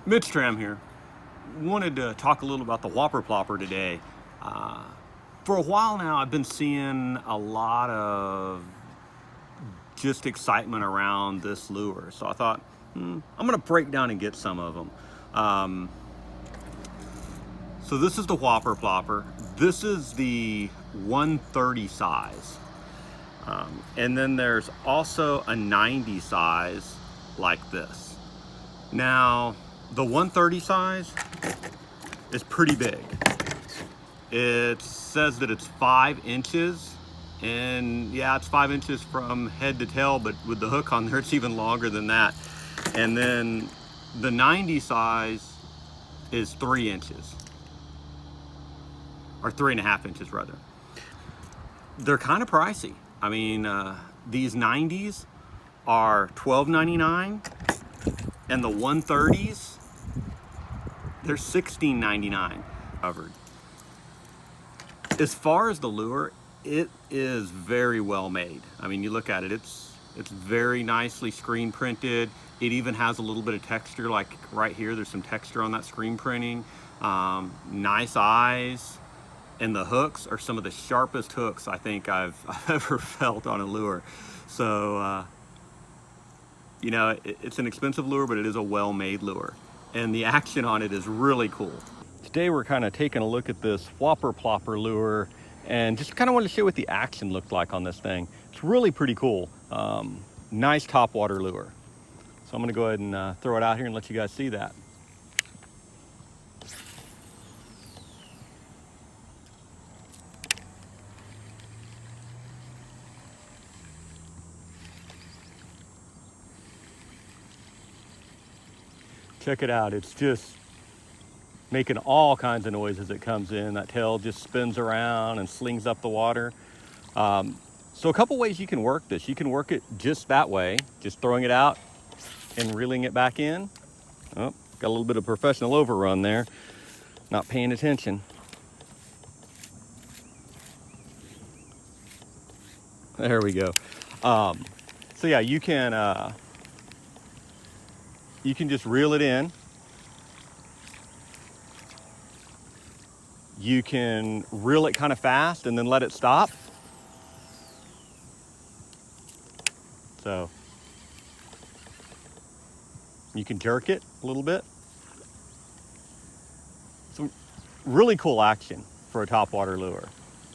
Mitch Tram here. Wanted to talk a little about the Whopper Plopper today. For a while now, I've been seeing a lot of just excitement around this lure. So I thought, I'm gonna break down and get some of them. So this is the Whopper Plopper. This is the 130 size. And then there's also a 90 size like this. Now, the 130 size is pretty big. It says that it's 5 inches, and yeah, it's 5 inches from head to tail, but with the hook on there, it's even longer than that. And then the 90 size is 3 inches, or 3.5 inches rather. They're kind of pricey. I mean, these 90s are $12.99, and the 130s, they're $16.99 covered. As far as the lure, it is very well made. I mean, you look at it, it's very nicely screen printed. It even has a little bit of texture, like right here, there's some texture on that screen printing. Nice eyes, and the hooks are some of the sharpest hooks I think I've ever felt on a lure. So, you know, it's an expensive lure, but it is a well-made lure. And the action on it is really cool. Today we're kind of taking a look at this Whopper Plopper lure and just kind of wanted to show what the action looked like on this thing. It's really pretty cool. Nice topwater lure. So I'm gonna go ahead and throw it out here and let you guys see that. Check it out, it's just making all kinds of noise as it comes in. That tail just spins around and slings up the water. So a couple ways you can work this. You can work it just that way, just throwing it out and reeling it back in. Oh, got a little bit of professional overrun there, not paying attention. There we go. So yeah, you can just reel it in. You can reel it kind of fast and then let it stop. So you can jerk it a little bit. Some really cool action for a topwater lure.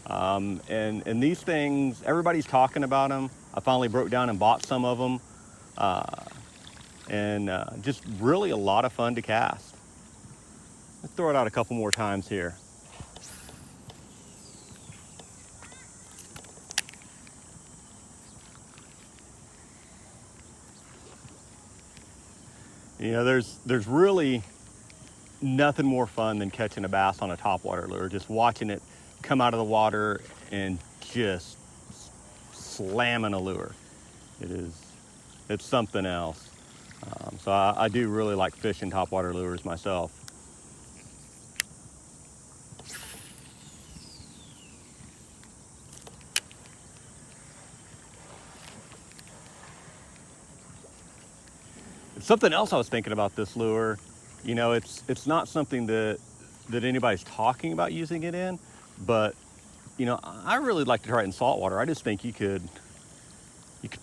And these things, everybody's talking about them. I finally broke down and bought some of them. Just really a lot of fun to cast. Let's throw it out a couple more times here. You know, there's really nothing more fun than catching a bass on a topwater lure, just watching it come out of the water and just slamming a lure. It's something else. So I do really like fishing topwater lures myself. Something else I was thinking about this lure, you know, it's not something that anybody's talking about using it in, but you know, I really like to try it in saltwater. I just think you could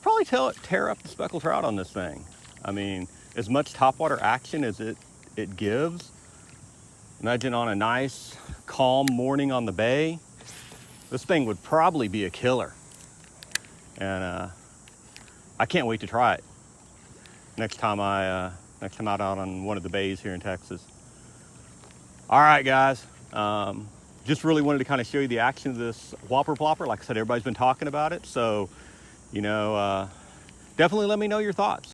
probably tear up the speckled trout on this thing. I mean, as much topwater action as it gives, imagine on a nice, calm morning on the bay, this thing would probably be a killer. And I can't wait to try it next time out on one of the bays here in Texas. All right, guys. Just really wanted to kind of show you the action of this Whopper Plopper. Like I said, everybody's been talking about it. So, you know, definitely let me know your thoughts.